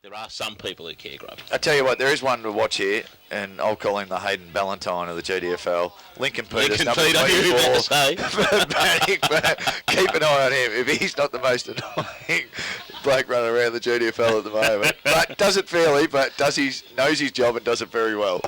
There are some people who care, Grub. I tell you what, there is one to watch here, and I'll call him the Hayden Ballantyne of the GDFL. Lincoln Peters, number 24. Keep an eye on him. If he's not the most annoying bloke running around the GDFL at the moment. But doesn't fairly, but knows his job and does it very well.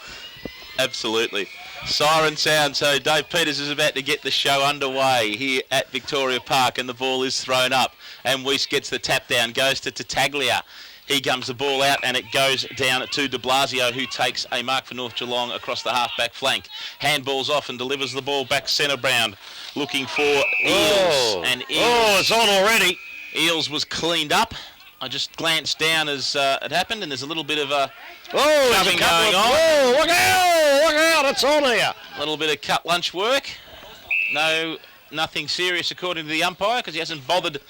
Absolutely. Siren sound, so Dave Peters is about to get the show underway here at Victoria Park, and the ball is thrown up, and Weiss gets the tap down, goes to Tattaglia. He comes the ball out, and it goes down to de Blasio, who takes a mark for North Geelong across the half-back flank. Handballs off and delivers the ball back centre-bound, looking for Eels. And Eels, it's on already. Eels was cleaned up. I just glanced down as it happened, and there's a little bit of a shoving going on. Oh, look out, it's on here. A little bit of cut lunch work. Nothing serious according to the umpire, because he hasn't bothered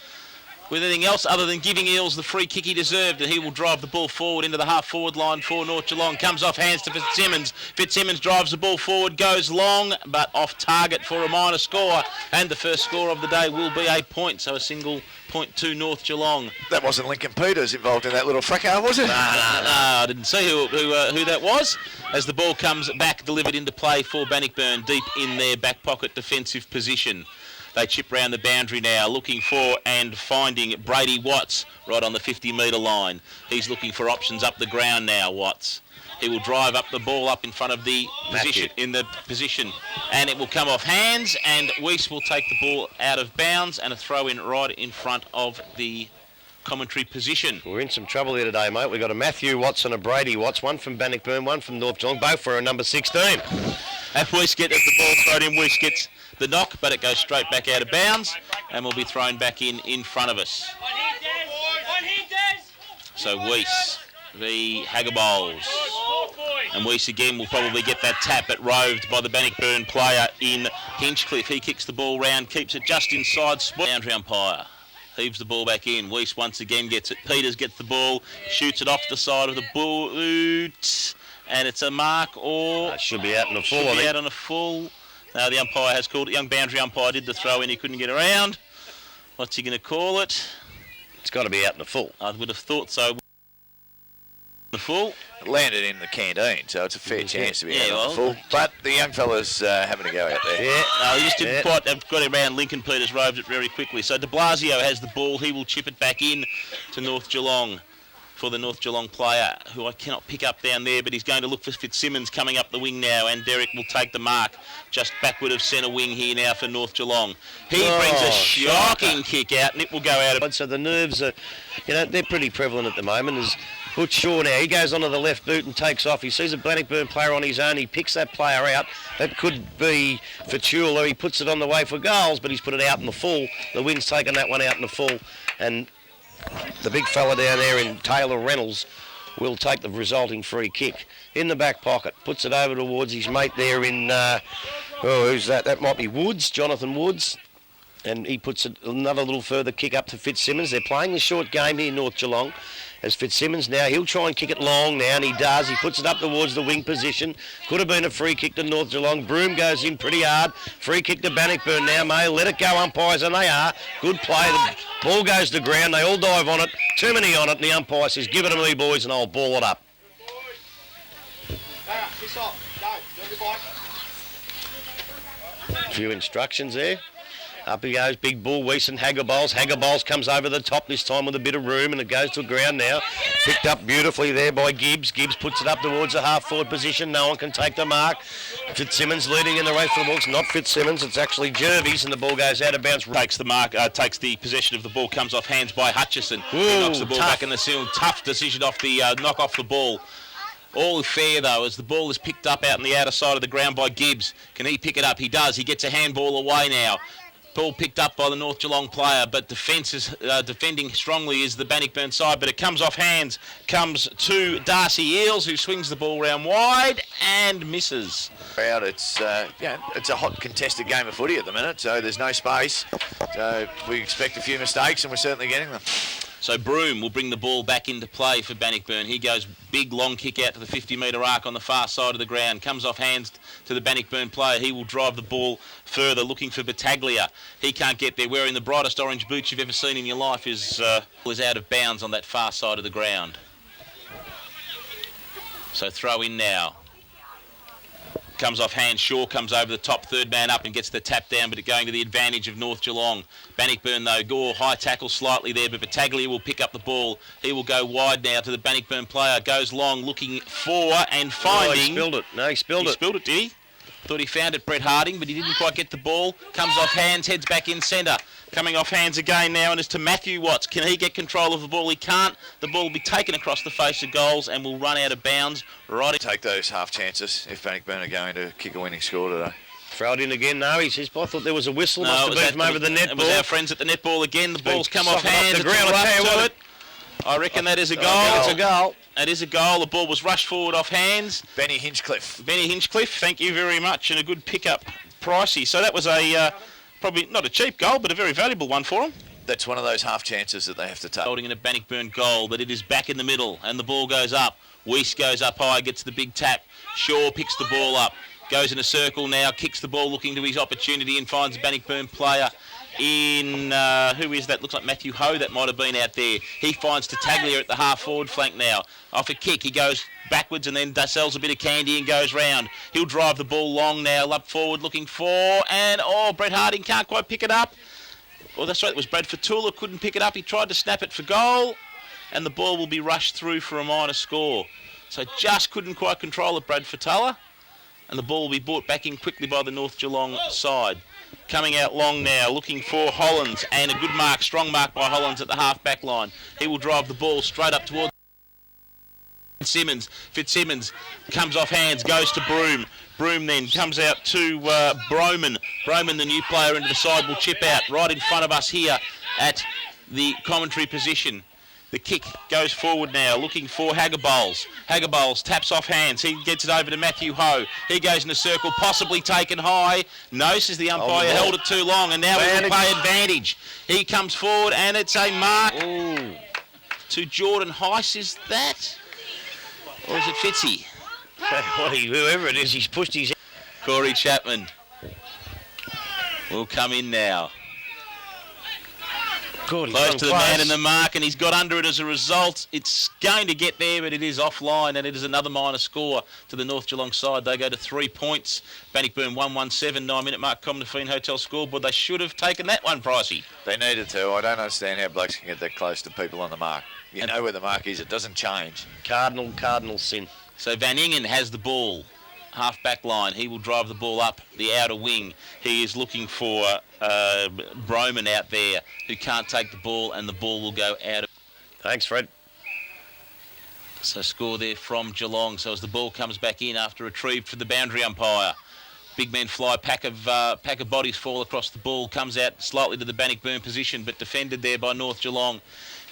with anything else other than giving Eels the free kick he deserved, and he will drive the ball forward into the half-forward line for North Geelong. Comes off hands to Fitzsimmons. Fitzsimmons drives the ball forward, goes long, but off target for a minor score, and the first score of the day will be a point, so a single point to North Geelong. That wasn't Lincoln Peters involved in that little fracas, was it? No, I didn't see who that was. As the ball comes back, delivered into play for Bannockburn, deep in their back pocket defensive position. They chip round the boundary now, looking for and finding Brady Watts right on the 50-metre line. He's looking for options up the ground now, Watts. He will drive up the ball up in front of the position, and it will come off hands, and Weiss will take the ball out of bounds, and a throw in right in front of the commentary position. We're in some trouble here today, mate. We've got a Matthew Watts and a Brady Watts, one from Bannockburn, one from North Geelong, both for a number 16. If Weiss gets the ball thrown in, Weiss gets the knock, but it goes straight back out of bounds and will be thrown back in front of us. So Weiss v Haggabols. And Weiss again will probably get that tap, but roved by the Bannockburn player in Hinchcliffe. He kicks the ball round, keeps it just inside spot. Boundary umpire heaves the ball back in. Weiss once again gets it. Peters gets the ball, shoots it off the side of the boot, and it's a mark, or should be out in a full. Should be out on a full. Now the umpire has called it. Young boundary umpire did the throw in. He couldn't get around. What's he going to call it? It's got to be out in the full. I would have thought so. The full. It landed in the canteen, so it's a fair chance to be out on the full. But the young fella's having a go out there. Yeah, no, he just didn't quite have got it around. Lincoln Peters roved it very quickly. So de Blasio has the ball. He will chip it back in to North Geelong for the North Geelong player, who I cannot pick up down there, but he's going to look for Fitzsimmons coming up the wing now, and Derek will take the mark just backward of centre wing here now for North Geelong. He brings a shocking kick out, and it will go out of... So the nerves are, they're pretty prevalent at the moment. As Butch Shaw now, he goes onto the left boot and takes off. He sees a Bannockburn player on his own. He picks that player out. That could be for Chula. He puts it on the way for goals, but he's put it out in the full. The wind's taken that one out in the full, and the big fella down there in Taylor Reynolds will take the resulting free kick in the back pocket. Puts it over towards his mate there in, who's that? That might be Woods, Jonathan Woods. And he puts another little further kick up to Fitzsimmons. They're playing the short game here, North Geelong. As Fitzsimmons now, he'll try and kick it long now, and he does. He puts it up towards the wing position. Could have been a free kick to North Geelong. Broome goes in pretty hard. Free kick to Bannockburn now, May. Let it go, umpires, and they are. Good play. The ball goes to ground. They all dive on it. Too many on it, and the umpire says, give it to me, boys, and I'll ball it up. A few instructions there. Up he goes, big bull, Weiss and Haggabols. Haggabols comes over the top this time with a bit of room, and it goes to the ground now. Picked up beautifully there by Gibbs. Gibbs puts it up towards the half-forward position. No one can take the mark. Fitzsimmons leading in the race for the ball. It's not Fitzsimmons, it's actually Jervis, and the ball goes out of bounds. Takes the mark, takes the possession of the ball, comes off hands by Hutchison. Ooh, he knocks the ball back in the seal. Tough decision off the knock off the ball. All fair, though, as the ball is picked up out on the outer side of the ground by Gibbs. Can he pick it up? He does. He gets a handball away now. Ball picked up by the North Geelong player, but defending strongly is the Bannockburn side, but it comes off hands, comes to Darcy Eels, who swings the ball round wide and misses. It's a hot contested game of footy at the minute, so there's no space. So we expect a few mistakes, and we're certainly getting them. So Broome will bring the ball back into play for Bannockburn. He goes big long kick out to the 50-metre arc on the far side of the ground. Comes off hands to the Bannockburn player. He will drive the ball further, looking for Battaglia. He can't get there. Wearing the brightest orange boots you've ever seen in your life is out of bounds on that far side of the ground. So throw in now. Comes off hand. Shaw comes over the top, third man up and gets the tap down, but it going to the advantage of North Geelong. Bannockburn though, Gore high tackle slightly there, but Battaglia will pick up the ball. He will go wide now to the Bannockburn player. Goes long, looking for and finding. Oh, he spilled it. No, he spilled it. He spilled it, did he? Thought he found it, Brett Harding, but he didn't quite get the ball. Comes off hands, heads back in centre. Coming off hands again now, and it's to Matthew Watts. Can he get control of the ball? He can't. The ball will be taken across the face of goals and will run out of bounds. Right. Take those half chances if Bannockburn are going to kick a winning score today. Throw it in again. No, he says, I thought there was a whistle. No, Must have been from over the netball. It was our friends at the netball again. The ball's come off Soften up hands. the ground. I tell you what, I reckon that is a goal. It's a goal. It is a goal. The ball was rushed forward off hands. Benny Hinchcliffe. Benny Hinchcliffe, thank you very much, and a good pick-up, Pricey. So that was a probably not a cheap goal, but a very valuable one for them. That's one of those half chances that they have to take. Holding in a Bannockburn goal, but it is back in the middle, and the ball goes up. Weiss goes up high, gets the big tap. Shaw picks the ball up, goes in a circle now, kicks the ball, looking to his opportunity, and finds a Bannockburn player in, who is that? Looks like Matthew Ho, that might have been out there. He finds Tattaglia at the half-forward flank now. Off a kick, he goes backwards and then sells a bit of candy and goes round. He'll drive the ball long now, up forward looking for, and Brett Harding can't quite pick it up. Oh, that's right, it was Brad Fatula, couldn't pick it up. He tried to snap it for goal, and the ball will be rushed through for a minor score. So just couldn't quite control it, Brad Fatula, and the ball will be brought back in quickly by the North Geelong side. Coming out long now, looking for Hollands, and a good mark, strong mark by Hollands at the half-back line. He will drive the ball straight up towards Fitzsimmons. Fitzsimmons comes off hands, goes to Broome. Broome then comes out to Broman. Broman, the new player into the side, will chip out right in front of us here at the commentary position. The kick goes forward now, looking for Hagabowles. Hagabowles taps off hands. He gets it over to Matthew Ho. He goes in a circle, possibly taken high. No, says the umpire, held it too long, and now we will play advantage. He comes forward, and it's a mark to Jordan Heiss. Is that? Or is it Fitzy? Whoever it is, he's pushed his... Corey Chapman will come in now. Good, close to the man in the mark, and he's got under it as a result. It's going to get there, but it is offline, and it is another minor score to the North Geelong side. They go to 3 points. Bannockburn 1-1-7, 9-minute mark, Commonwealth Hotel scoreboard. They should have taken that one, Pricey. They needed to. I don't understand how blokes can get that close to people on the mark. You know where the mark is. It doesn't change. Cardinal sin. So Van Ingen has the ball. Half-back line. He will drive the ball up the outer wing. He is looking for Broman out there who can't take the ball, and the ball will go out. Thanks, Fred. So score there from Geelong. So as the ball comes back in after retrieved for the boundary umpire. Big men fly, pack of bodies fall across the ball, comes out slightly to the Bannockburn position, but defended there by North Geelong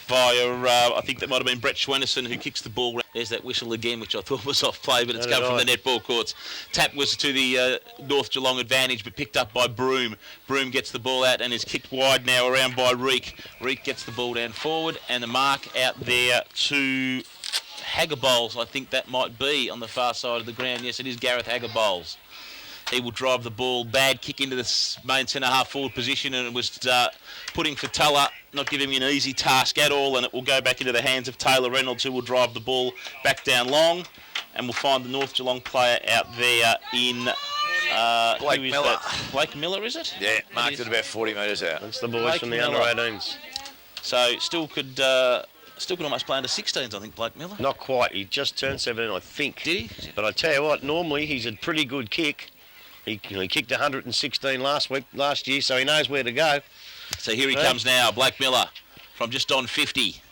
via, I think that might have been Brett Schwennerson who kicks the ball. There's that whistle again, which I thought was off play, but it's come from the netball courts. Tap was to the North Geelong advantage, but picked up by Broome. Broome gets the ball out and is kicked wide now around by Reek. Reek gets the ball down forward, and the mark out there to Hagabowles, I think that might be on the far side of the ground. Yes, it is Gareth Hagabowles. He will drive the ball. Bad kick into the main centre half forward position, and it was putting Fatula, not giving him an easy task at all, and it will go back into the hands of Taylor Reynolds, who will drive the ball back down long, and we'll find the North Geelong player out there in Blake Miller. That? Blake Miller, is it? Yeah, marked it about 40 metres out. That's the boys Blake from the Miller. under-18s. So still could almost play under 16s, I think, Blake Miller. Not quite. He just turned 17, I think. Did he? But I tell you what, normally he's a pretty good kick. He kicked 116 last year, so he knows where to go. So here he comes now, Blake Miller, from just on 50.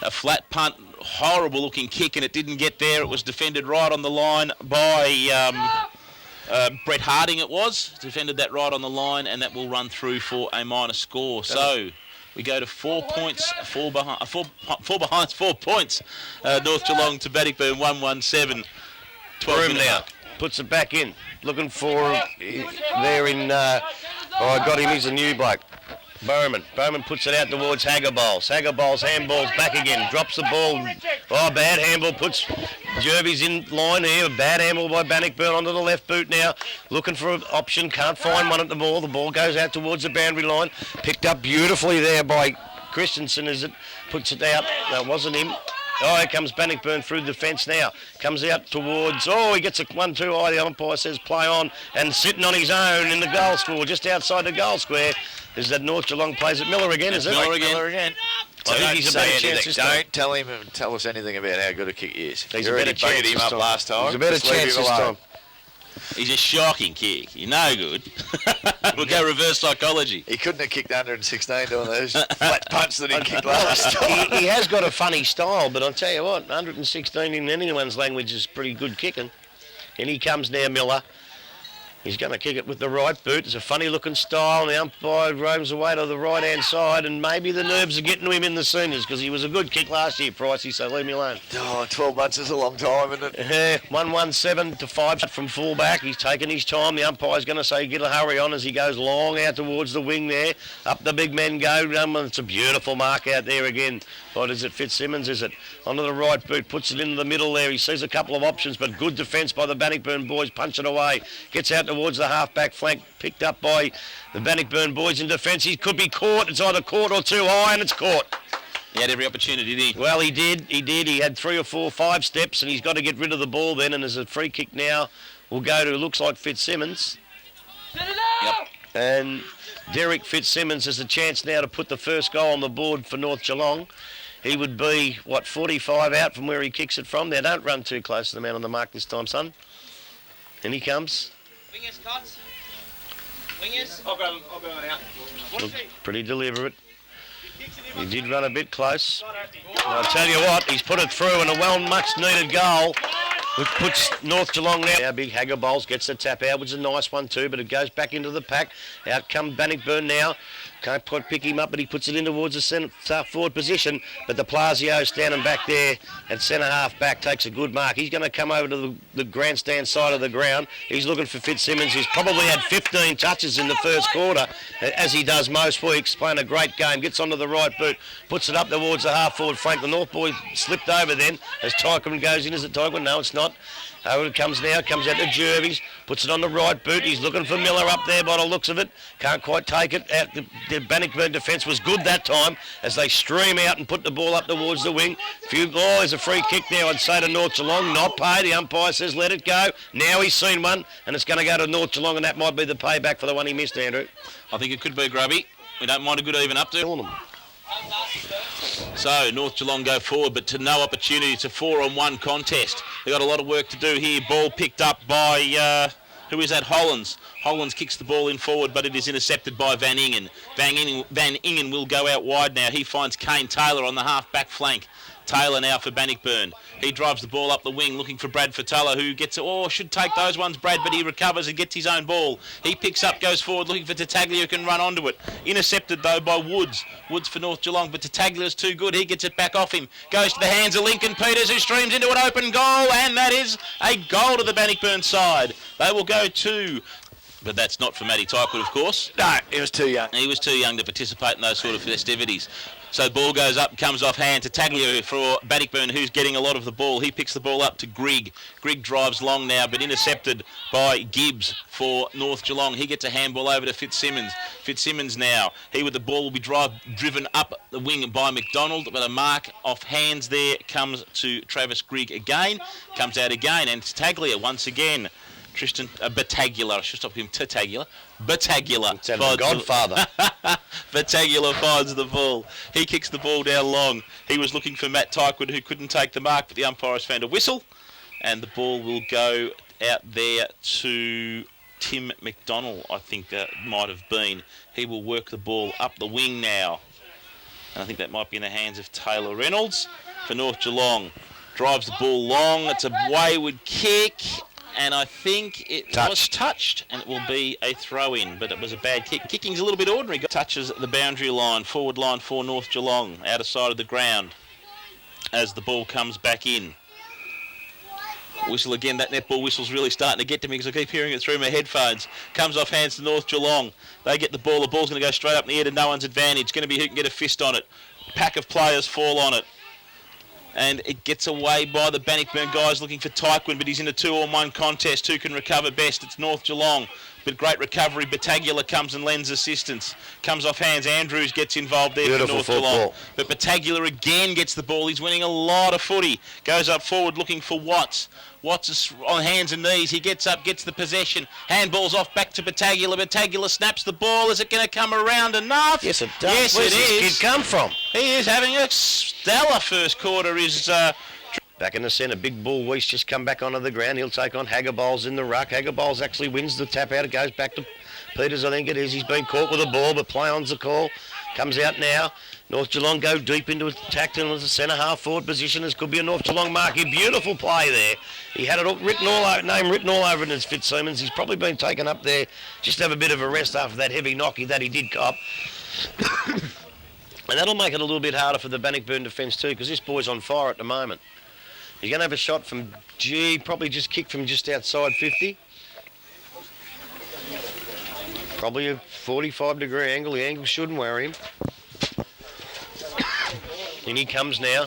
A flat punt, horrible looking kick, and it didn't get there. It was defended right on the line by Brett Harding, it was. Defended that right on the line, and that will run through for a minor score. So we go to 4 points, 4 behind, 4 points. North Geelong to Bannockburn, 1-1-7. 12 now. Puts it back in. Looking for there in... I got him. He's a new bloke. Bowman puts it out towards Hagabowles. Hagabowles handballs back again. Drops the ball. Oh, bad handball. Puts Jervy's in line here. Bad handball by Bannockburn onto the left boot now. Looking for an option. Can't find one at the ball. The ball goes out towards the boundary line. Picked up beautifully there by Christensen as it puts it out. That wasn't him. Oh, here comes Bannockburn through the fence now. Comes out towards... Oh, he gets a 1-2 high. The umpire says play on. And sitting on his own in the goal score, just outside the goal square, is that North Geelong plays at Miller again, is it? Miller again. I think he's a better chance this time. Don't tell us anything about how good a kick he is. He's a better chance him this up time. last time. He's a better Just leave chance him this alone. time. He's a shocking kick. You're no good. We'll go reverse psychology. He couldn't have kicked 116 doing those flat punch that he kicked last time. He has got a funny style, but I'll tell you what, 116 in anyone's language is pretty good kicking. And he comes now, Miller. He's going to kick it with the right boot. It's a funny-looking style, and the umpire roams away to the right-hand side, and maybe the nerves are getting to him in the seniors because he was a good kick last year, Pricey, so leave me alone. Oh, 12 months is a long time, isn't it? 1-1-7 to 5 from full-back. He's taking his time. The umpire's going to say get a hurry on as he goes long out towards the wing there. Up the big men go. It's a beautiful mark out there again. What is it, Fitzsimmons, is it? Onto the right boot, puts it into the middle there. He sees a couple of options, but good defence by the Bannockburn boys. Punch it away. Gets out towards the half-back flank, picked up by the Bannockburn boys in defence. He could be caught. It's either caught or too high, and it's caught. He had every opportunity, did he? Well, he did. He had 3 or 4, 5 steps, and he's got to get rid of the ball then, and there's a free kick now. Will go to, looks like Fitzsimmons. Yep. And Derek Fitzsimmons has a chance now to put the first goal on the board for North Geelong. He would be, 45 out from where he kicks it from. Now, don't run too close to the man on the mark this time, son. And he comes. Wingers, Cots. Wingers. I'll go out. Looked pretty deliberate. He did run a bit close. And I'll tell you what, he's put it through, and a much-needed goal, which puts North Geelong now. Our big Hagger Bowles gets the tap out, which is a nice one too, but it goes back into the pack. Out come Bannockburn now. Can't quite pick him up, but he puts it in towards the centre forward position. But de Blasio standing back there at centre half back takes a good mark. He's going to come over to the grandstand side of the ground. He's looking for Fitzsimmons. He's probably had 15 touches in the first quarter, as he does most weeks. Playing a great game. Gets onto the right boot, puts it up towards the half forward flank. The North boy slipped over then as Tyquin goes in. Is it Tyquin? No, it's not. Over it comes now, comes out to Jervis, puts it on the right boot. He's looking for Miller up there by the looks of it. Can't quite take it. Out the Bannockburn defence was good that time as they stream out and put the ball up towards the wing. There's a free kick now, I'd say, to North Geelong. Not paid. The umpire says let it go. Now he's seen one, and it's going to go to North Geelong, and that might be the payback for the one he missed, Andrew. I think it could be, Grubby. We don't mind a good even up to. So North Geelong go forward, but to no opportunity. It's a 4-on-1 contest. They've got a lot of work to do here. Ball picked up by, who is that? Hollands. Hollands kicks the ball in forward, but it is intercepted by Van Ingen. Van Ingen will go out wide now. He finds Kane Taylor on the half-back flank. Taylor now for Bannockburn. He drives the ball up the wing looking for Brad Fatullah, who gets, should take those ones, Brad, but he recovers and gets his own ball. He picks up, goes forward looking for Tattaglia, who can run onto it. Intercepted though by Woods. Woods for North Geelong, but Tattaglia's too good. He gets it back off him. Goes to the hands of Lincoln Peters, who streams into an open goal, and that is a goal to the Bannockburn side. They will go to... But that's not for Matty Tyquin, of course. No, he was too young. He was too young to participate in those sort of festivities. So the ball goes up, comes off hand to Taglio for Bannockburn, who's getting a lot of the ball. He picks the ball up to Grigg. Grigg drives long now, but intercepted by Gibbs for North Geelong. He gets a handball over to Fitzsimmons. Fitzsimmons now. He with the ball will be driven up the wing by McDonald, but a mark off hands there comes to Travis Grigg again. Comes out again, and Tattaglia once again. Tristan Battaglia, I should stop him, Tattaglia. Battaglia. It's a godfather. Battaglia finds the ball. He kicks the ball down long. He was looking for Matt Tyquin, who couldn't take the mark, but the umpire has found a whistle, and the ball will go out there to Tim McDonald, I think that might have been. He will work the ball up the wing now. And I think that might be in the hands of Taylor Reynolds for North Geelong. Drives the ball long. It's a wayward kick. And I think it was touched, and it will be a throw-in, but it was a bad kick. Kicking's a little bit ordinary. Touches the boundary line, forward line for North Geelong, outer side of the ground, as the ball comes back in. Whistle again. That netball whistle's really starting to get to me because I keep hearing it through my headphones. Comes off hands to North Geelong. They get the ball. The ball's going to go straight up in the air to no one's advantage. Going to be who can get a fist on it. Pack of players fall on it. And it gets away by the Bannockburn guys looking for Tyquin, but he's in a 2-on-1 contest. Who can recover best? It's North Geelong. but great recovery. Battagula comes and lends assistance. Comes off hands. Andrews gets involved there for North Geelong. But Battagula again gets the ball. He's winning a lot of footy. Goes up forward looking for Watts. Watts is on hands and knees. He gets up, gets the possession. Handballs off back to Battagula. Battagula snaps the ball. Is it going to come around enough? Yes, it does. Yes, Where's it is. this kid come from? He is having a stellar first quarter. Back in the centre, Big Bull Weiss just come back onto the ground. He'll take on Haggerbolz in the ruck. Haggerbolz actually wins the tap out. It goes back to Peters, I think it is. He's been caught with a ball, but play on's the call. Comes out now. North Geelong go deep into attack into the centre half forward position. This could be a North Geelong marquee. Beautiful play there. He had it all written all over it as Fitzsimmons. He's probably been taken up there just to have a bit of a rest after that heavy knocky that he did cop. And that'll make it a little bit harder for the Bannockburn defence too, because this boy's on fire at the moment. He's going to have a shot from probably just kicked from just outside 50. Probably a 45-degree angle. The angle shouldn't worry him. In he comes now.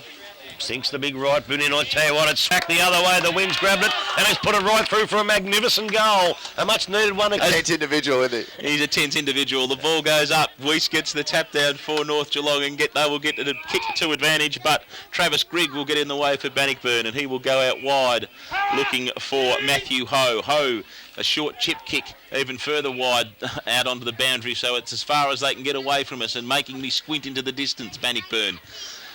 Sinks the big right boot in. I tell you what, it's smacked the other way. The wind's grabbed it and it's put it right through for a magnificent goal. A much-needed one. A tense individual, isn't he? He's a tense individual. The ball goes up. Weiss gets the tap down for North Geelong and they will get the kick to advantage, but Travis Grigg will get in the way for Bannockburn and he will go out wide looking for Matthew Ho. Ho, a short chip kick even further wide out onto the boundary, so it's as far as they can get away from us and making me squint into the distance, Bannockburn.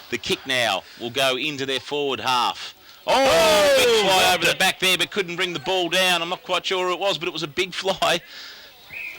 The kick now will go into their forward half. Oh, big fly over the back there, but couldn't bring the ball down. I'm not quite sure who it was, but it was a big fly.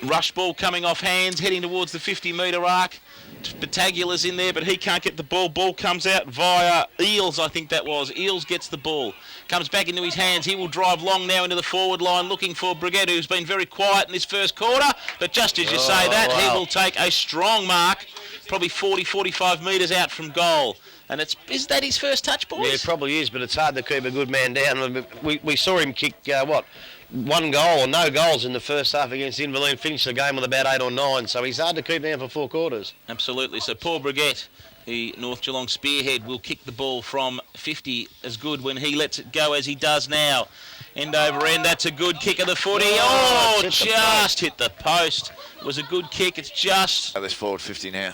Rush ball coming off hands, heading towards the 50-metre arc. Battagula's in there, but he can't get the ball. Ball comes out via Eels, I think that was. Eels gets the ball. Comes back into his hands. He will drive long now into the forward line, looking for Brigette, who's been very quiet in this first quarter. But just as you say that, he will take a strong mark, probably 40, 45 metres out from goal. And is that his first touch, boys? Yeah, it probably is, but it's hard to keep a good man down. We saw him kick, one goal or no goals in the first half against Inverlean. Finished the game with about 8 or 9, so he's hard to keep down for 4 quarters. Absolutely. So Paul Brigette, the North Geelong spearhead, will kick the ball from 50 as good when he lets it go as he does now. End over end. That's a good kick of the footy. Oh, just hit the post. It was a good kick. It's just... Oh, there's forward 50 now.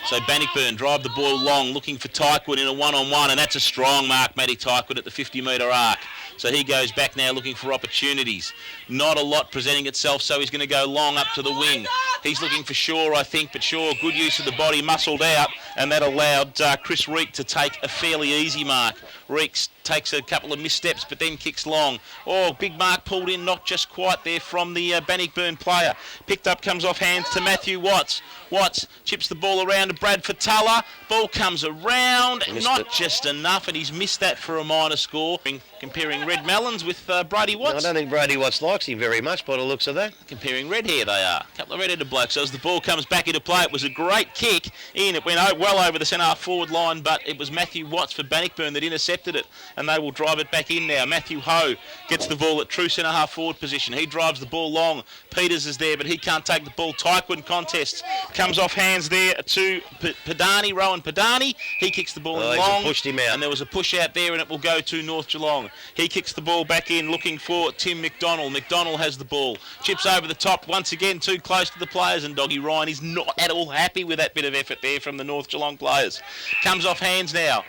So Bannockburn drive the ball long, looking for Tyquin in a one-on-one, and that's a strong mark, Matty Tyquin, at the 50-metre arc. So he goes back now looking for opportunities. Not a lot presenting itself, so he's going to go long up to the wing. He's looking for Shaw, I think, but Shaw, good use of the body, muscled out, and that allowed Chris Reek to take a fairly easy mark. Reeks takes a couple of missteps, but then kicks long. Oh, big mark pulled in, not just quite there from the Bannockburn player. Picked up, comes off hands to Matthew Watts. Watts chips the ball around to Brad Fatala. Ball comes around, not just enough, and he's missed that for a minor score. Comparing Red Melons with Brady Watts. No, I don't think Brady Watts likes him very much by the looks of that. Comparing red hair they are. A couple of red-headed blokes. So as the ball comes back into play, it was a great kick in. It went well over the centre forward line, but it was Matthew Watts for Bannockburn that intercepted it, and they will drive it back in now. Matthew Ho gets the ball at true centre half forward position. He drives the ball long. Peters is there, but he can't take the ball. Tyquin contests. Comes off hands there to Padani, Rowan Padani. He kicks the ball in long. Pushed him out. And there was a push out there, and it will go to North Geelong. He kicks the ball back in, looking for Tim McDonald. McDonald has the ball. Chips over the top, once again too close to the players, and Doggy Ryan is not at all happy with that bit of effort there from the North Geelong players. Comes off hands now.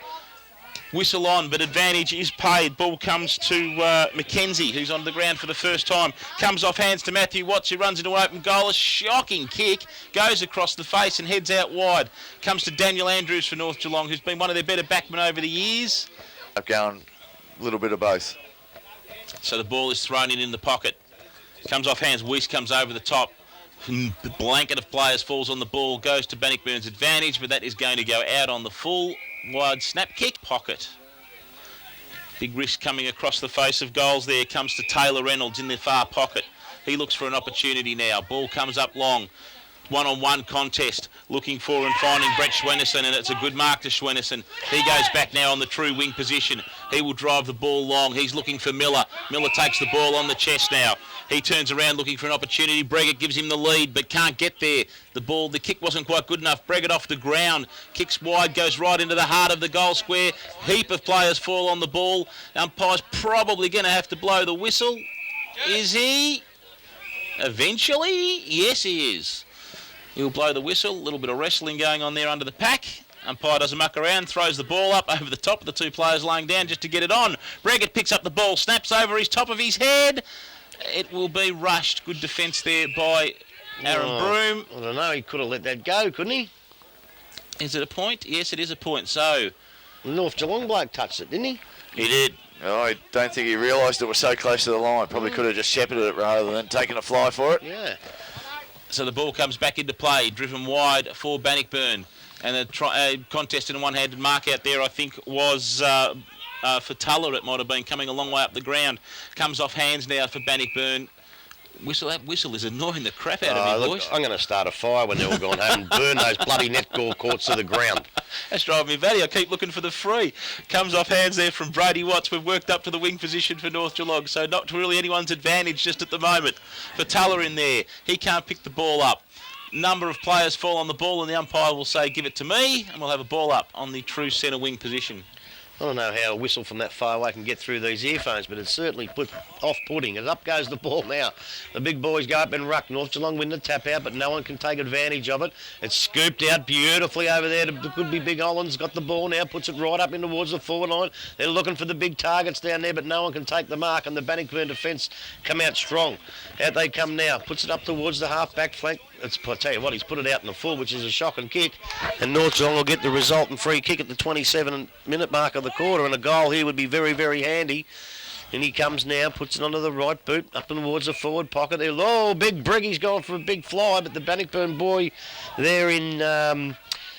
Whistle on, but advantage is paid. Ball comes to Mackenzie, who's on the ground for the first time. Comes off hands to Matthew Watts, who runs into open goal. A shocking kick. Goes across the face and heads out wide. Comes to Daniel Andrews for North Geelong, who's been one of their better backmen over the years. I'm going a little bit of both. So the ball is thrown in the pocket. Comes off hands. Weiss comes over the top. The blanket of players falls on the ball. Goes to Bannockburn's advantage, but that is going to go out on the full wide snap kick pocket. Big risk coming across the face of goals there. Comes to Taylor Reynolds in the far pocket. He looks for an opportunity now. Ball comes up long. One-on-one contest, looking for and finding Brett Schwennerson, and it's a good mark to Schwennerson. He goes back now on the true wing position. He will drive the ball long. He's looking for Miller. Miller takes the ball on the chest now. He turns around looking for an opportunity. Breggett gives him the lead, but can't get there. The kick wasn't quite good enough. Breggett off the ground, kicks wide, goes right into the heart of the goal square. Heap of players fall on the ball. Umpire's probably going to have to blow the whistle. Is he? Eventually, yes, he is. He'll blow the whistle. A little bit of wrestling going on there under the pack. Umpire doesn't muck around, throws the ball up over the top of the two players laying down just to get it on. Breggett picks up the ball, snaps over his top of his head. It will be rushed. Good defence there by Aaron Broom. I don't know, he could have let that go, couldn't he? Is it a point? Yes, it is a point. So, North Geelong bloke touched it, didn't he? he did. I don't think he realised it was so close to the line. Probably could have just shepherded it rather than taking a fly for it. Yeah. So the ball comes back into play, driven wide for Bannockburn. And the contest in a one-handed mark out there, I think, was for Tuller. It might have been coming a long way up the ground. Comes off hands now for Bannockburn. That whistle is annoying the crap out of me, boys. I'm going to start a fire when they're all gone home and burn those bloody netball courts to the ground. That's driving me batty. I keep looking for the free. Comes off hands there from Brady Watts. We've worked up to the wing position for North Geelong, so not really anyone's advantage just at the moment. For Tuller in there, he can't pick the ball up. Number of players fall on the ball and the umpire will say, give it to me, and we'll have a ball up on the true centre wing position. I don't know how a whistle from that far away can get through these earphones, but it's certainly off-putting. And up goes the ball now. The big boys go up and ruck. North Geelong win the tap out, but no one can take advantage of it. It's scooped out beautifully over there. It could be Big Holland's got the ball now, puts it right up in towards the forward line. They're looking for the big targets down there, but no one can take the mark, and the Bannockburn defence come out strong. Out they come now. Puts it up towards the half-back flank. I tell you what, he's put it out in the full, which is a shocking kick. And North Geelong will get the resultant free kick at the 27-minute mark of the quarter, and a goal here would be very, very handy. And he comes now, puts it onto the right boot, up towards the forward pocket there. Oh, big Briggy's going for a big fly, but the Bannockburn boy there in...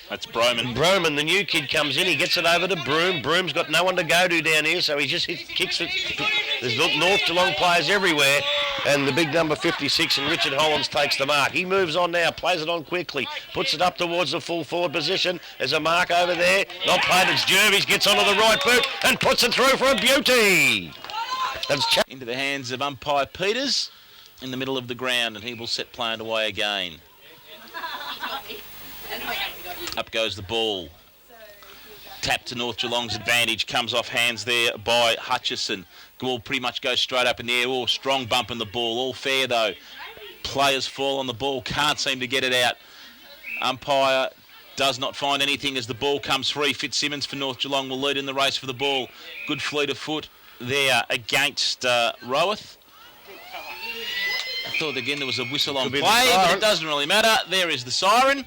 That's Broman. Broman, the new kid, comes in. He gets it over to Broom. Broom's got no one to go to down here, so he just kicks it. There's North Geelong players everywhere, and the big number 56 and Richard Hollands takes the mark. He moves on now, plays it on quickly, puts it up towards the full forward position. There's a mark over there. Not played, it's Jervis, gets onto the right boot and puts it through for a beauty. That's into the hands of umpire Peters in the middle of the ground, and he will set play away again. Up goes the ball. Tap to North Geelong's advantage. Comes off hands there by Hutchison. The ball pretty much goes straight up in the air. Oh, strong bump in the ball. All fair though. Players fall on the ball. Can't seem to get it out. Umpire does not find anything as the ball comes free. Fitzsimmons for North Geelong will lead in the race for the ball. Good fleet of foot there against Roweth. I thought again there was a whistle on play, but it doesn't really matter. There is the siren.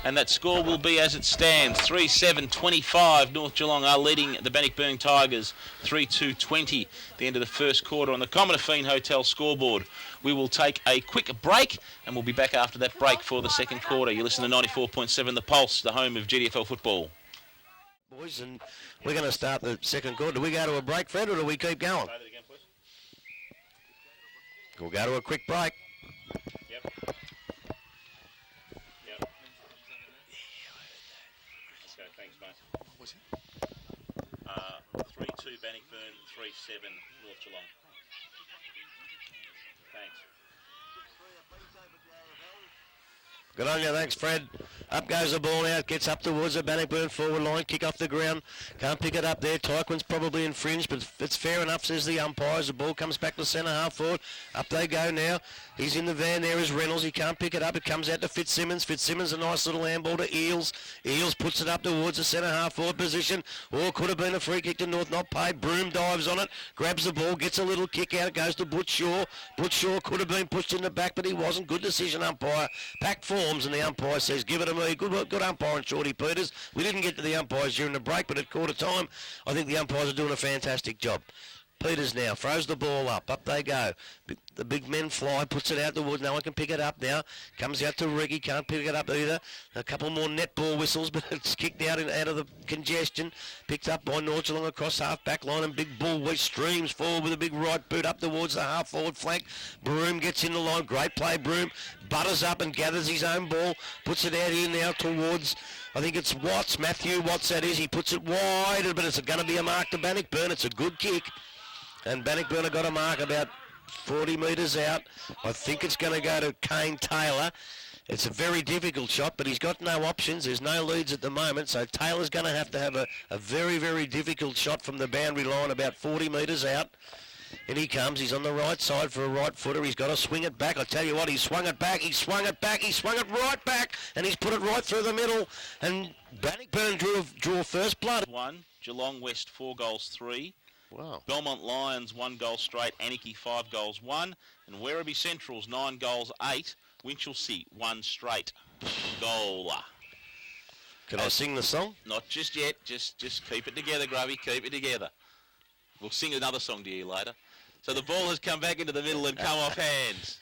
And that score will be as it stands. 3-7-25. North Geelong are leading the Bannockburn Tigers 3-2-20. The end of the first quarter on the Commodore Feen Hotel scoreboard. We will take a quick break and we'll be back after that break for the second quarter. You listen to 94.7 The Pulse, the home of GDFL football. boys, and we're going to start the second quarter. Do we go to a break, Fred, or do we keep going? We'll go to a quick break. Yep. 3-2 Bannockburn, 3-7 North Geelong. Thanks. Good on you, thanks, Fred. Up goes the ball now, gets up towards the Bannockburn forward line, kick off the ground. Can't pick it up there. Tyquin's probably infringed, but it's fair enough, says the umpires. The ball comes back to centre half forward. Up they go now. He's in the van, there is Reynolds. He can't pick it up. It comes out to Fitzsimmons. Fitzsimmons, a nice little handball to Eels. Eels puts it up towards the centre half forward position. Or could have been a free kick to North, not paid. Broom dives on it, grabs the ball, gets a little kick out. It goes to Butch Shaw. Butch Shaw could have been pushed in the back, but he wasn't. Good decision, umpire. Pack forms, and the umpire says, give it to me. Good umpiring, Shorty Peters. We didn't get to the umpires during the break, but at quarter time, I think the umpires are doing a fantastic job. Peters now throws the ball up. Up they go. The big men fly, puts it out towards. No one can pick it up now. Comes out to Ricky. Can't pick it up either. A couple more netball whistles, but it's kicked out of the congestion. Picked up by North Geelong across half-back line, and big ball streams forward with a big right boot up towards the half-forward flank. Broom gets in the line. Great play, Broom. Butters up and gathers his own ball. Puts it out here now towards, I think it's Watts. Matthew Watts, that is. He puts it wide, but it's going to be a mark to Bannockburn. It's a good kick. And Bannockburn have got a mark about 40 metres out. I think it's going to go to Kane Taylor. It's a very difficult shot, but he's got no options. There's no leads at the moment, so Taylor's going to have a very, very difficult shot from the boundary line about 40 metres out. In he comes. He's on the right side for a right footer. He's got to swing it back. I tell you what, he swung it back. He swung it back. He swung it right back. And he's put it right through the middle. And Bannockburn drew first blood. 1, Geelong West 4 goals 3. Wow. Belmont Lions 1 goal straight. Anarchy 5 goals 1. And Werribee Central's 9 goals 8. Winchelsea 1 straight goal. Can I sing the song? Not just yet. Just keep it together, Grubby. Keep it together. We'll sing another song to you later. So the ball has come back into the middle and come off hands.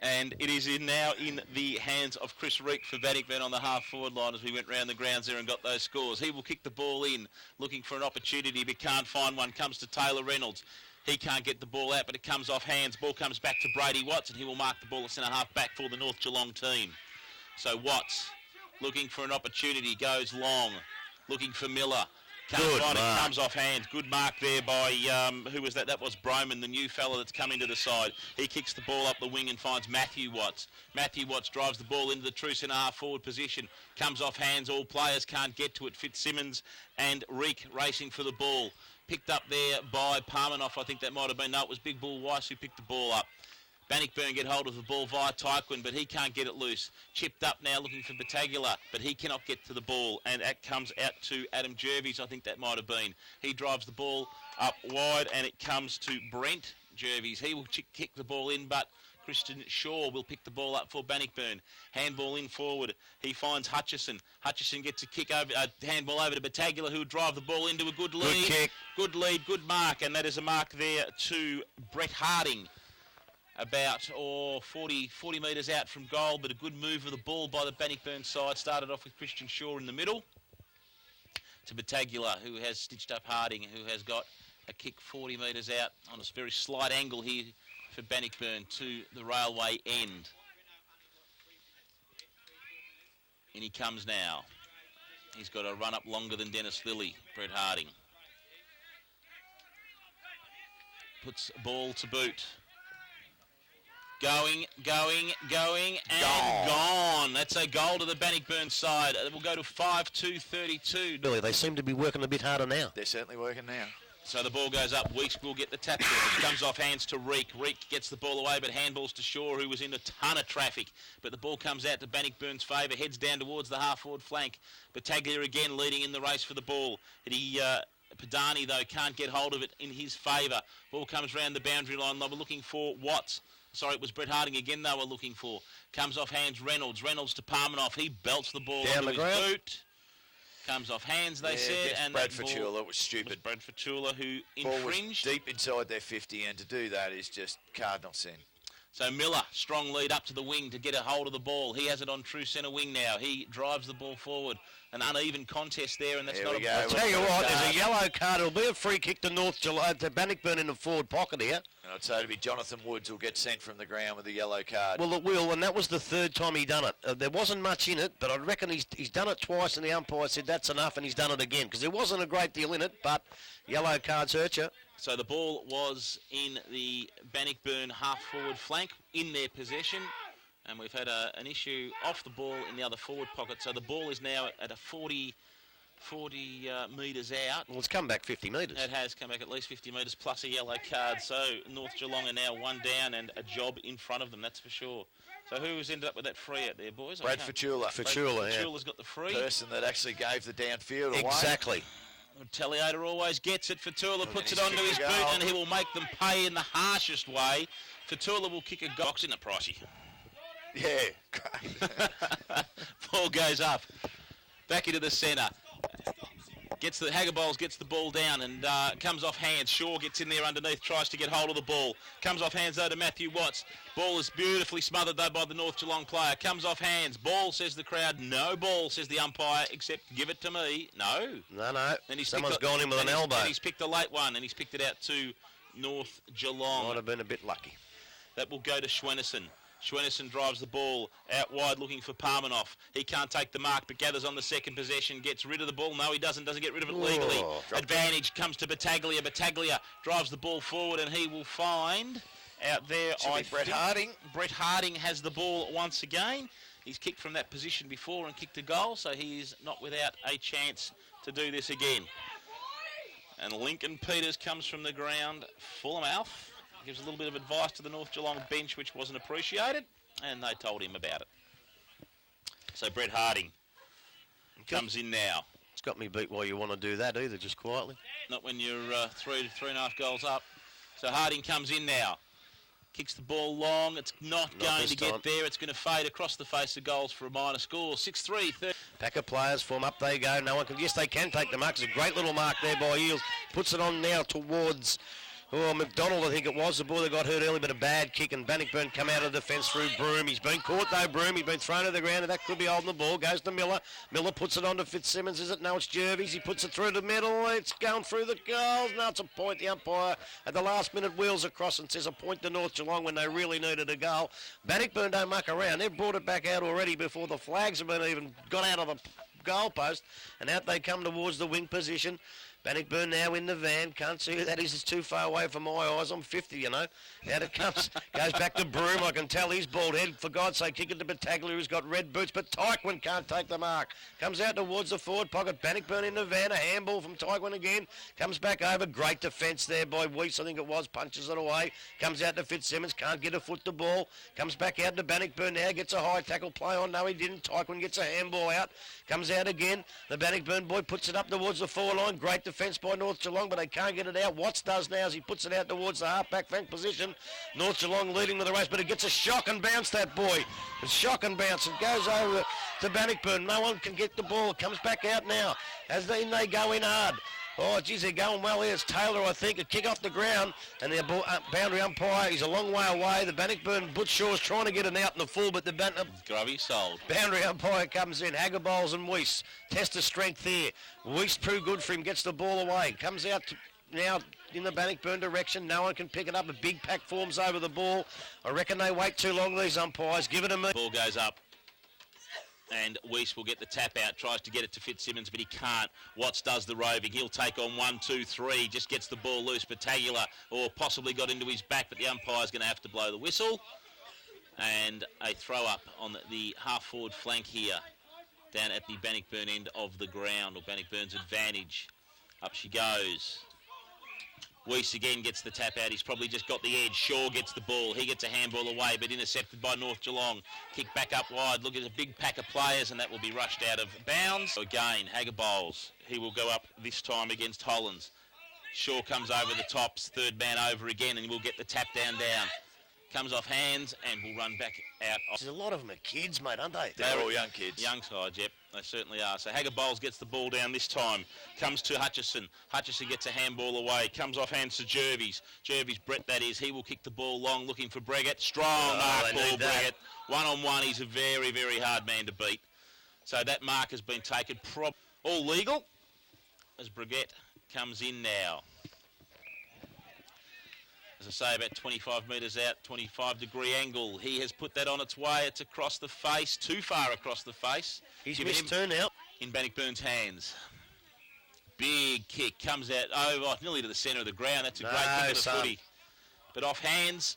And it is now in the hands of Chris Reek for Bannockburn on the half-forward line as we went round the grounds there and got those scores. He will kick the ball in, looking for an opportunity, but can't find one. Comes to Taylor Reynolds. He can't get the ball out, but it comes off hands. Ball comes back to Brady Watts, and he will mark the ball at centre-half back for the North Geelong team. So Watts, looking for an opportunity, goes long, looking for Miller. Can't find it, comes off hands. Good mark there by, who was that? That was Broman, the new fella that's come into the side. He kicks the ball up the wing and finds Matthew Watts. Matthew Watts drives the ball into the true centre-half forward position. Comes off hands, all players can't get to it. Fitzsimmons and Reek racing for the ball. Picked up there by Parmanoff, I think that might have been. No, it was Big Bull Weiss who picked the ball up. Bannockburn get hold of the ball via Tyquin, but he can't get it loose. Chipped up now looking for Battagula, but he cannot get to the ball. And that comes out to Adam Jervis, I think that might have been. He drives the ball up wide, and it comes to Brent Jervis. He will kick the ball in, but Christian Shaw will pick the ball up for Bannockburn. Handball in forward. He finds Hutchison. Hutchison gets a kick over, handball over to Battagula, who will drive the ball into a good lead. Good kick. Good lead, good mark, and that is a mark there to Brett Harding. About 40 metres out from goal, but a good move of the ball by the Bannockburn side. Started off with Christian Shaw in the middle to Battagula, who has stitched up Harding, who has got a kick 40 metres out on a very slight angle here for Bannockburn to the railway end. In he comes now. He's got a run up longer than Dennis Lilly, Brett Harding. Puts ball to boot. Going, and gone. That's a goal to the Bannockburn side. It will go to 5-2-32. Billy, they seem to be working a bit harder now. They're certainly working now. So the ball goes up. Weeks will get the tap. It comes off hands to Reek. Reek gets the ball away, but handballs to Shaw, who was in a ton of traffic. But the ball comes out to Bannockburn's favour, heads down towards the half-forward flank. Battaglia again leading in the race for the ball. Padani, though, can't get hold of it in his favour. Ball comes round the boundary line. They were looking for Watts. Sorry, it was Brett Harding again they were looking for. Comes off hands, Reynolds. Reynolds to Parmanoff. He belts the ball down onto the his ground. boot. Comes off hands, they said. And Brad Fatula, it was stupid. Was Brad Fatula who Ball was infringed. deep inside their 50, and to do that is just cardinal sin. So Miller, strong lead up to the wing to get a hold of the ball. He has it on true centre wing now. He drives the ball forward. An uneven contest there, and that's not a... I'll tell you what, there's a yellow card. It'll be a free kick to to Bannockburn in the forward pocket here. And I'd say it'll be Jonathan Woods who'll get sent from the ground with a yellow card. Well, it will, and that was the third time he done it. There wasn't much in it, but I reckon he's done it twice, and the umpire said that's enough, and he's done it again, because there wasn't a great deal in it, but yellow cards hurt you. So the ball was in the Bannockburn half-forward flank in their possession. And we've had an issue off the ball in the other forward pocket. So the ball is now at a 40 metres out. Well, it's come back 50 metres. It has come back at least 50 metres plus a yellow card. So North Geelong are now one down and a job in front of them, that's for sure. So who has ended up with that free out there, boys? Brad Fatula. Fatula's got the free. Person that actually gave the downfield away. Exactly. Taliator always gets it. Fatula puts it onto his boot and he will make them pay in the harshest way. Fatula will kick a box in the pricey. Yeah, great. Ball goes up. Back into the centre. Hagabowles gets the ball down and comes off hands. Shaw gets in there underneath, tries to get hold of the ball. Comes off hands though to Matthew Watts. Ball is beautifully smothered though by the North Geelong player. Comes off hands. Ball, says the crowd. No ball, says the umpire, except give it to me. No. No. And Someone's gone in with an elbow. And he's picked a late one and he's picked it out to North Geelong. Might have been a bit lucky. That will go to Schwenneson. Schwenneson drives the ball out wide looking for Parmanoff. He can't take the mark but gathers on the second possession, gets rid of the ball. No, he doesn't get rid of it legally. Advantage comes to Battaglia. Battaglia drives the ball forward and he will find out there, Brett Harding. Brett Harding has the ball once again. He's kicked from that position before and kicked a goal, so he is not without a chance to do this again. And Lincoln Peters comes from the ground full of mouth. Gives a little bit of advice to the North Geelong bench, which wasn't appreciated, and they told him about it. So Brett Harding comes in now. It's got me beat why you want to do that either, just quietly. Not when you're 3.5 goals up. So Harding comes in now. Kicks the ball long. It's not going to get there. It's going to fade across the face of goals for a minor score. 6-3. Pack of players form up. They go. No one can. Yes, they can take the mark. It's a great little mark there by Eels. Puts it on now towards McDonald, I think it was, the boy that got hurt early, but a bad kick, and Bannockburn come out of the defence through Broom. He's been caught though, Broom. He's been thrown to the ground, and that could be holding the ball. Goes to Miller. Miller puts it on to Fitzsimmons, is it? No, it's Jervis. He puts it through the middle. It's going through the goals. No, it's a point. The umpire at the last minute wheels across and says a point to North Geelong when they really needed a goal. Bannockburn don't muck around. They've brought it back out already before the flags have been even got out of the goalpost, and out they come towards the wing position. Bannockburn now in the van. Can't see who that is. It's too far away from my eyes. I'm 50, you know. Out it comes. Goes back to Broom. I can tell he's bald head. For God's sake, kick it to Battaglia, who's got red boots. But Tyquin can't take the mark. Comes out towards the forward pocket. Bannockburn in the van. A handball from Tyquin again. Comes back over. Great defence there by Weiss, I think it was. Punches it away. Comes out to Fitzsimmons. Can't get a foot to ball. Comes back out to Bannockburn now. Gets a high tackle play on. No, he didn't. Tyquin gets a handball out. Comes out again. The Bannockburn boy puts it up towards the forward line. Great defence by North Geelong, but they can't get it out. Watts does now as he puts it out towards the half-back flank position. North Geelong leading with the race, but it gets a shock and bounce, that boy. A shock and bounce. It goes over to Bannockburn. No one can get the ball. It comes back out now. As they go in hard. Oh, geez, they're going well here. It's Taylor, I think, a kick off the ground, and the boundary umpire, he's a long way away. The Bannockburn Butch Shaw's trying to get it out in the full, but the Grubby sold. Boundary umpire comes in. Haggerboles and Weiss. Test of strength there. Weiss too good for him. Gets the ball away. Comes out now in the Bannockburn direction. No one can pick it up. A big pack forms over the ball. I reckon they wait too long, these umpires. Give it a minute. Ball goes up. And Weiss will get the tap out, tries to get it to Fitzsimmons, but he can't. Watts does the roving. He'll take on 1, 2, 3, just gets the ball loose. Battaglia, or possibly got into his back, but the umpire's going to have to blow the whistle. And a throw up on the half-forward flank here, down at the Bannockburn end of the ground, or Bannockburn's advantage. Up she goes. Weiss again gets the tap out. He's probably just got the edge. Shaw gets the ball. He gets a handball away, but intercepted by North Geelong. Kick back up wide. Look, at a big pack of players, and that will be rushed out of bounds. So again, Haggerboles. He will go up this time against Hollands. Shaw comes over the tops. Third man over again, and we'll get the tap down. Comes off hands and will run back out. There's a lot of them are kids, mate, aren't they? They're all young kids. Young side, yep. They certainly are. So Haggerboles gets the ball down this time. Comes to Hutchison. Hutchison gets a handball away. Comes off hands to Jervis. Jervis, Brett that is. He will kick the ball long, looking for Breggett. Strong mark ball, Breggett. One-on-one, he's a very, very hard man to beat. So that mark has been taken. All legal as Breggett comes in now. As I say, about 25 metres out, 25-degree angle. He has put that on its way. It's across the face, too far across the face. He's missed turn out. In Bannockburn's hands. Big kick, comes out over, nearly to the centre of the ground. That's a great kick of the footy. But off hands.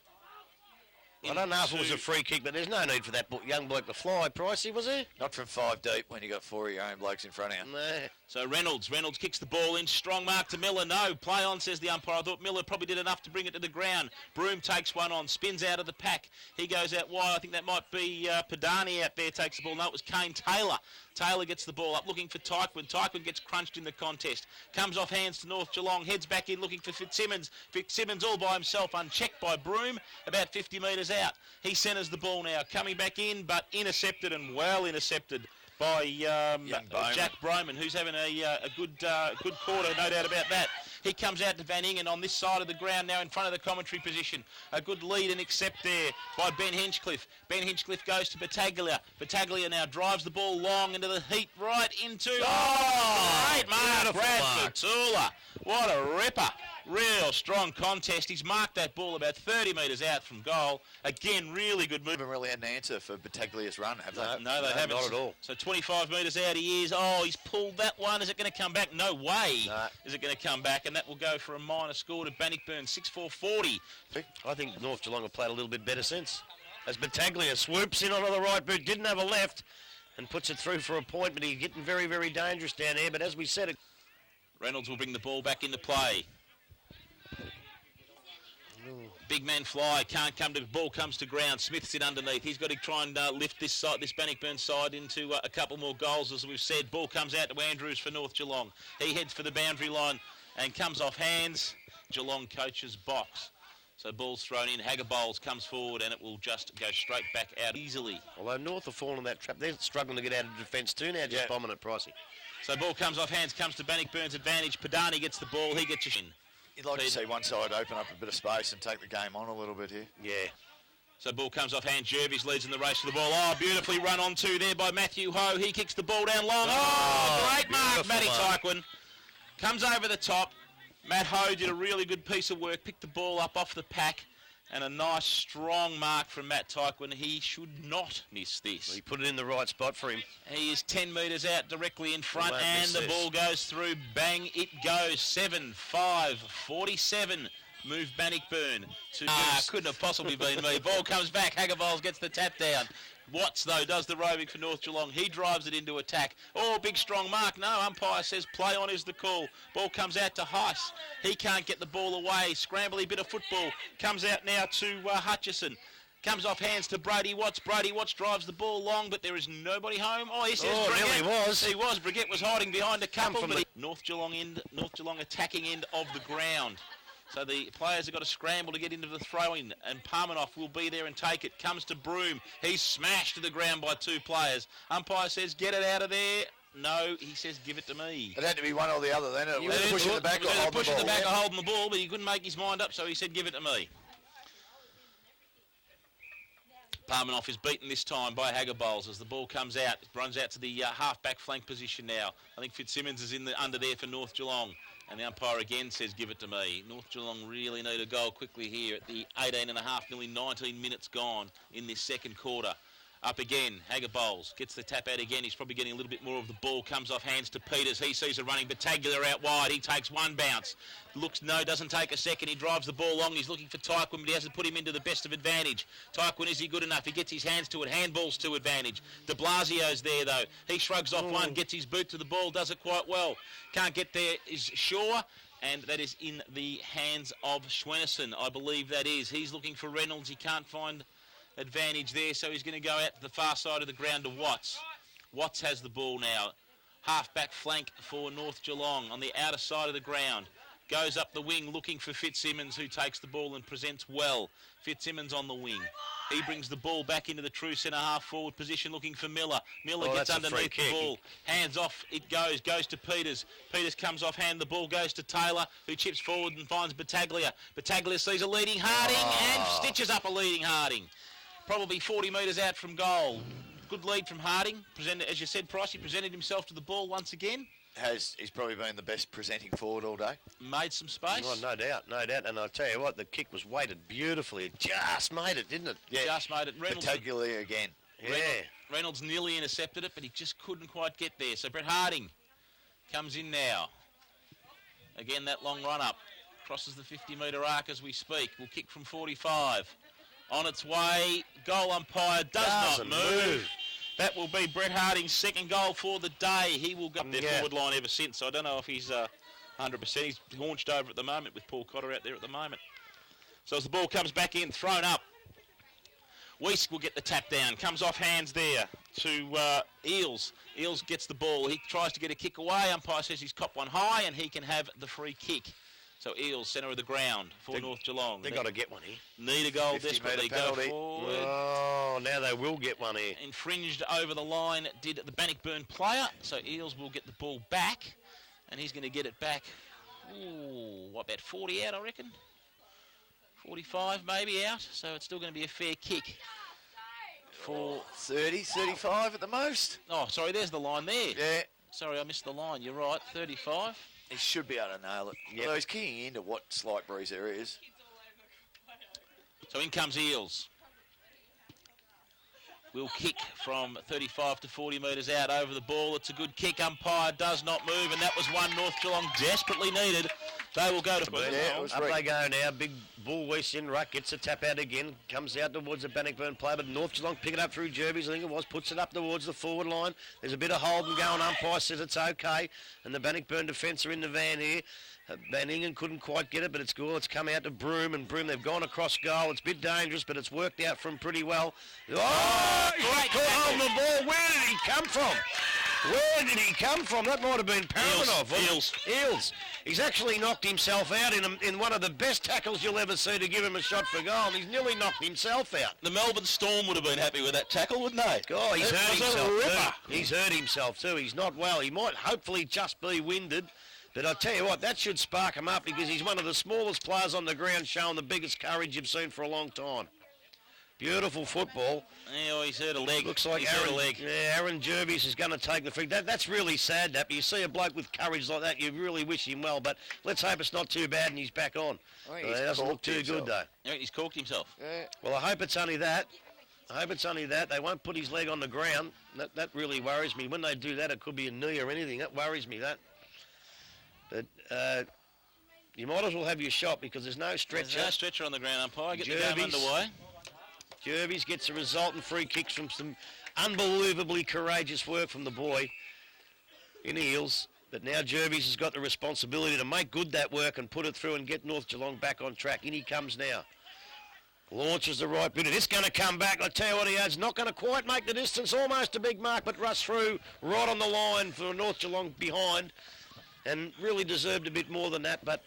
I don't know if it was a free kick, but there's no need for that young bloke to fly, Pricey, was there? Not from 5 deep when you got 4 of your own blokes in front of you. Nah. So Reynolds kicks the ball in. Strong mark to Miller. No, play on, says the umpire. I thought Miller probably did enough to bring it to the ground. Broom takes one on, spins out of the pack. He goes out wide. I think that might be Padani out there, takes the ball. No, it was Kane Taylor. Taylor gets the ball up, looking for Tyquin. Tyquin gets crunched in the contest. Comes off hands to North Geelong. Heads back in, looking for Fitzsimmons. Fitzsimmons all by himself, unchecked by Broom, about 50 metres out. He centres the ball now, coming back in, but intercepted, and well intercepted by Jack Broman, who's having a good quarter, no doubt about that. He comes out to Van Ingen on this side of the ground now in front of the commentary position. A good lead and accept there by Ben Hinchcliffe. Ben Hinchcliffe goes to Battaglia. Battaglia now drives the ball long into the heat, right into... great mark, Brad Fatula. What a ripper. Real strong contest. He's marked that ball about 30 metres out from goal. Again, really good move. Haven't really had an answer for Battaglia's run, have they? No, they haven't. Not at all. So 25 metres out he is. Oh, he's pulled that one. Is it going to come back? No way. No. Is it going to come back? And that will go for a minor score to Bannockburn, 6-4-40. I think North Geelong have played a little bit better since. As Battaglia swoops in onto the right boot, didn't have a left, and puts it through for a point, but he's getting very, very dangerous down there. But as we said, Reynolds will bring the ball back into play. Big man fly, can't come to the ball, comes to ground. Smith's it underneath. He's got to try and lift this Bannockburn side into a couple more goals, as we've said. Ball comes out to Andrews for North Geelong. He heads for the boundary line and comes off hands. Geelong coach's box. So ball's thrown in. Hagger Bowles comes forward and it will just go straight back out easily. Although North have fallen in that trap, they're struggling to get out of defence too now, just bombing it, Pricey. So ball comes off hands, comes to Bannockburn's advantage. Padani gets the ball, he gets a in. You'd like to see one side open up a bit of space and take the game on a little bit here. Yeah. So ball comes off hand. Jervis leads in the race for the ball. Oh, beautifully run onto there by Matthew Ho. He kicks the ball down long. Oh, great mark, Matty Tyquin. Comes over the top. Matt Ho did a really good piece of work. Picked the ball up off the pack. And a nice, strong mark from Matt Tyquin. He should not miss this. He put it in the right spot for him. He is 10 metres out directly in front, and the ball goes through. Bang, it goes. 7-5, 47. Move Bannockburn to... couldn't have possibly been me. Ball comes back. Hagger Bowles gets the tap down. Watts, though, does the roving for North Geelong. He drives it into attack. Oh, big strong mark. No, umpire says play on is the call. Ball comes out to Heiss. He can't get the ball away. Scrambly bit of football. Comes out now to Hutchison. Comes off hands to Brady Watts. Brady Watts drives the ball long, but there is nobody home. Oh, he says Brigette. He was. Brigette was hiding behind a couple. But North Geelong attacking end of the ground. So the players have got to scramble to get into the throw-in, and Parmenoff will be there and take it. Comes to Broome. He's smashed to the ground by two players. Umpire says, get it out of there. No, he says, give it to me. It had to be one or the other then. It was pushing the back or holding the ball. Pushing the back or holding the ball, but he couldn't make his mind up, so he said, give it to me. Parmenoff is beaten this time by Hagger Bowles as the ball comes out. It runs out to the half-back flank position now. I think Fitzsimmons is under there for North Geelong. And the umpire again says, give it to me. North Geelong really need a goal quickly here at the 18.5, nearly 19 minutes gone in this second quarter. Up again, Hagger Bowles gets the tap out again. He's probably getting a little bit more of the ball. Comes off hands to Peters. He sees a running Battaglia out wide. He takes one bounce. Doesn't take a second. He drives the ball long. He's looking for Tyquin, but he hasn't put him into the best of advantage. Tyquin, is he good enough? He gets his hands to it. Handballs to advantage. De Blasio's there, though. He shrugs off one, gets his boot to the ball, does it quite well. Can't get there is Shaw. And that is in the hands of Schwenneson, I believe that is. He's looking for Reynolds. He can't find advantage there, so he's going to go out to the far side of the ground to Watts. Watts has the ball now. Half-back flank for North Geelong on the outer side of the ground. Goes up the wing looking for Fitzsimmons, who takes the ball and presents well. Fitzsimmons on the wing. He brings the ball back into the true centre-half forward position looking for Miller. Miller gets underneath the ball. Hands off, it goes to Peters. Peters comes off hand, the ball goes to Taylor, who chips forward and finds Battaglia. Battaglia sees a leading Harding and stitches up a leading Harding. Probably 40 metres out from goal. Good lead from Harding. As you said, Price, he presented himself to the ball once again. He's probably been the best presenting forward all day. Made some space. Oh, no doubt. And I'll tell you what, the kick was weighted beautifully. It just made it, didn't it? Yeah. Just made it. Battaglia again. Yeah. Reynolds nearly intercepted it, but he just couldn't quite get there. So Brett Harding comes in now. Again, that long run up. Crosses the 50-metre arc as we speak. Will kick from 45. On its way, goal umpire does not move. That will be Brett Harding's second goal for the day. He will go up their forward line ever since. So I don't know if he's 100%. He's launched over at the moment with Paul Cotter out there at the moment. So as the ball comes back in, thrown up, Weisk will get the tap down. Comes off hands there to Eels. Eels gets the ball. He tries to get a kick away. Umpire says he's copped one high and he can have the free kick. So Eels, centre of the ground for North Geelong. They've got to get one here. Need a goal desperately. Go forward. Oh, now they will get one here. Infringed over the line did the Bannockburn player. So Eels will get the ball back. And he's going to get it back. Ooh, what, about 40 out, I reckon? 45 maybe out. So it's still going to be a fair kick. For 30, 35 at the most. Oh, sorry, there's the line there. Yeah. Sorry, I missed the line. You're right, 35. He should be able to nail it. Yep. Although he's keying into what slight breeze there is. So in comes Eels. Will kick from 35 to 40 metres out over the ball. It's a good kick. Umpire does not move, and that was one North Geelong desperately needed. They will go to Yeah, it was Up right. they go now. Big Bull West in ruck. Gets a tap out again. Comes out towards the Bannockburn player. But North Geelong pick it up through Jervis, I think it was. Puts it up towards the forward line. There's a bit of holding going. Umpire says it's okay. And the Bannockburn defence are in the van here. Van Ingen couldn't quite get it, but it's good. It's come out to Broome, and Broome, they've gone across goal. It's a bit dangerous, but it's worked out for him pretty well. Oh, he's caught hold of the ball. Where did he come from? Where did he come from? That might have been Paramanov. Eels. He's actually knocked himself out in one of the best tackles you'll ever see to give him a shot for goal. And he's nearly knocked himself out. The Melbourne Storm would have been happy with that tackle, wouldn't they? Oh, he's hurt himself too. He's hurt himself too. He's not well. He might hopefully just be winded. But I'll tell you what, that should spark him up because he's one of the smallest players on the ground, showing the biggest courage you've seen for a long time. Beautiful football. Yeah, he's hurt a leg. Looks like Aaron Jervis is going to take the free. That's really sad, that. But you see a bloke with courage like that, you really wish him well. But let's hope it's not too bad and he's back on. It doesn't look too good, though. Yeah, he's corked himself. Yeah. Well, I hope it's only that. They won't put his leg on the ground. That really worries me. When they do that, it could be a knee or anything. That worries me, that. But you might as well have your shot because there's no stretcher. There's no stretcher on the ground, umpire. Get the game underway. Jervis gets a resultant free kicks from some unbelievably courageous work from the boy in Eels. But now Jervis has got the responsibility to make good that work and put it through and get North Geelong back on track. In he comes now. Launches the right bit. It's going to come back. I tell you what, he has. Not going to quite make the distance. Almost a big mark, but rushed through right on the line for North Geelong behind. And really deserved a bit more than that, but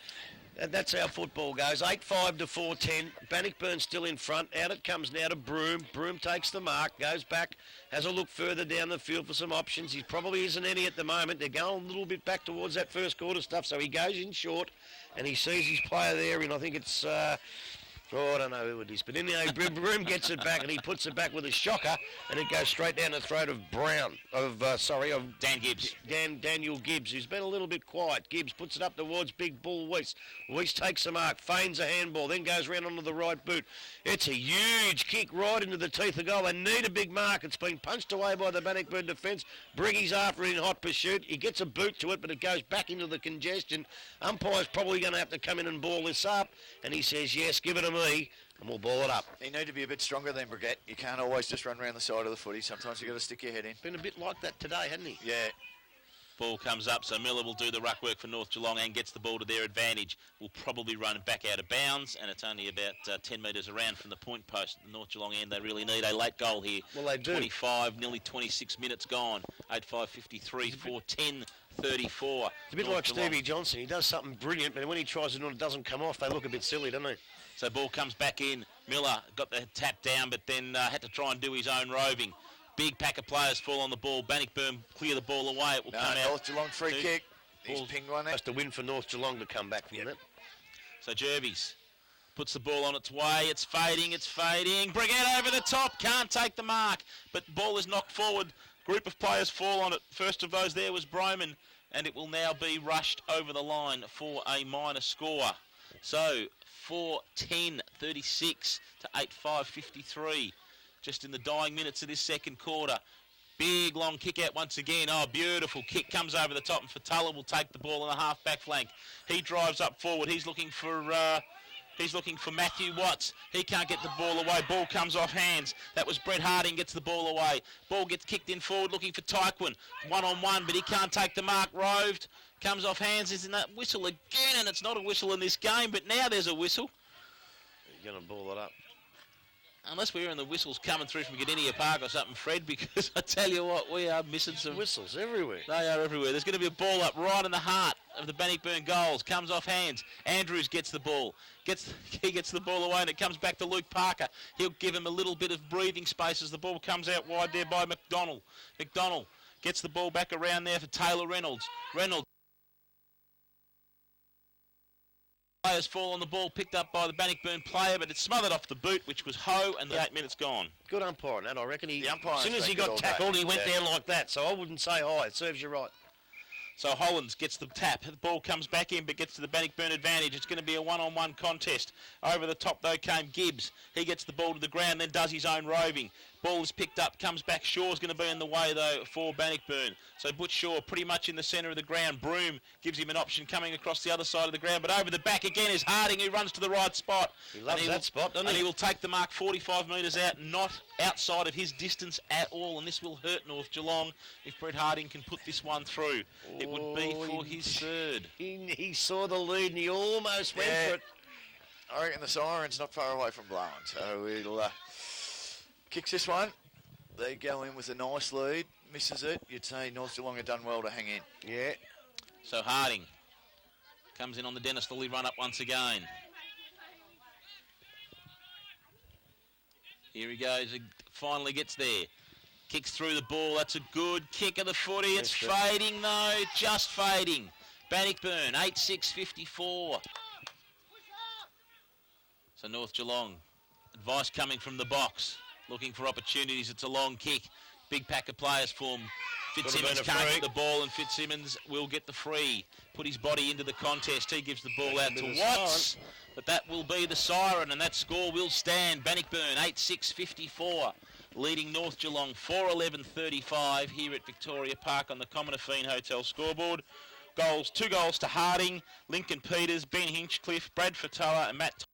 that's how football goes. 8-5 to 4-10. Bannockburn still in front. Out it comes now to Broome. Broome takes the mark, goes back, has a look further down the field for some options. He probably isn't any at the moment. They're going a little bit back towards that first quarter stuff, so he goes in short, and he sees his player there, and I think it's... I don't know who it is. But anyway, Broome gets it back, and he puts it back with a shocker, and it goes straight down the throat of Dan Gibbs. Daniel Gibbs, who's been a little bit quiet. Gibbs puts it up towards Big Bull West. West takes the mark, feigns a handball, then goes round onto the right boot. It's a huge kick right into the teeth of goal. They need a big mark. It's been punched away by the Bannockburn defence. Briggy's after it in hot pursuit. He gets a boot to it, but it goes back into the congestion. Umpire's probably going to have to come in and ball this up, and he says, yes, give it to me, and we'll ball it up. You need to be a bit stronger than Brigette. You can't always just run around the side of the footy. Sometimes you've got to stick your head in. Been a bit like that today, hasn't he? Yeah. Ball comes up, so Miller will do the ruck work for North Geelong and gets the ball to their advantage. Will probably run back out of bounds, and it's only about 10 metres around from the point post. The North Geelong end, they really need a late goal here. Well, they do. 25, nearly 26 minutes gone. 8-5-53, 4-10-34. It's a bit like Stevie Johnson. He does something brilliant, but when he tries to do it, it doesn't come off. They look a bit silly, don't they? So ball comes back in. Miller got the tap down, but then had to try and do his own roving. Big pack of players fall on the ball. Bannockburn clear the ball away. It will come out. North Geelong free kick. He's pinged one there. That's the win for North Geelong to come back from that. So Jervis puts the ball on its way. It's fading. Brigette over the top. Can't take the mark. But ball is knocked forward. Group of players fall on it. First of those there was Broman. And it will now be rushed over the line for a minor score. So 4-10-36 to 8-5-53. Just in the dying minutes of this second quarter. Big long kick out once again. Oh, beautiful kick. Comes over the top, and Fatala will take the ball on the half-back flank. He drives up forward. He's looking for Matthew Watts. He can't get the ball away. Ball comes off hands. That was Brett Harding gets the ball away. Ball gets kicked in forward looking for Tyquin. One-on-one, but he can't take the mark. Roved. Comes off hands. Is in that whistle again, and it's not a whistle in this game, but now there's a whistle. You're going to ball it up. Unless we're hearing the whistles coming through from Gardenia Park or something, Fred, because I tell you what, we are missing some... Whistles everywhere. They are everywhere. There's going to be a ball up right in the heart of the Bannockburn goals. Comes off hands. Andrews gets the ball. He gets the ball away, and it comes back to Luke Parker. He'll give him a little bit of breathing space as the ball comes out wide there by McDonald. McDonald gets the ball back around there for Taylor Reynolds. Players fall on the ball, picked up by the Bannockburn player, but it's smothered off the boot, which was Ho, and the 8 minutes gone. Good umpiring, that I reckon. The umpire's as soon as he been good got all tackled, day. he went down like that, so I wouldn't say hi. It serves you right. So Hollands gets the tap. The ball comes back in but gets to the Bannockburn advantage. It's going to be a one-on-one contest. Over the top, though, came Gibbs. He gets the ball to the ground, then does his own roving. Ball is picked up, comes back. Shaw's going to be in the way, though, for Bannockburn. So Butch Shaw pretty much in the centre of the ground. Broom gives him an option coming across the other side of the ground. But over the back again is Harding, who runs to the right spot. He loves that spot, doesn't he? And he will take the mark 45 metres out, not outside of his distance at all. And this will hurt North Geelong if Brett Harding can put this one through. It would be for his third. He saw the lead and he almost went for it. I reckon the siren's not far away from blowing, so he'll kicks this one. They go in with a nice lead, misses it. You'd say North Geelong have done well to hang in. Yeah. So Harding comes in on the Dennis Lilly run up once again. Here he goes, he finally gets there. Kicks through the ball, that's a good kick of the footy. It's fading though, just fading. Bannockburn, 8-6-54. So North Geelong, advice coming from the box. Looking for opportunities, it's a long kick. Big pack of players for him. Fitzsimmons can't get the ball and Fitzsimmons will get the free. Put his body into the contest. He gives the ball out to Watts. But that will be the siren and that score will stand. Bannockburn 8-6-54. Leading North Geelong 4-11-35 here at Victoria Park on the Commonafine Hotel scoreboard. Goals, 2 goals to Harding, Lincoln Peters, Ben Hinchcliffe, Brad Fatoa and Matt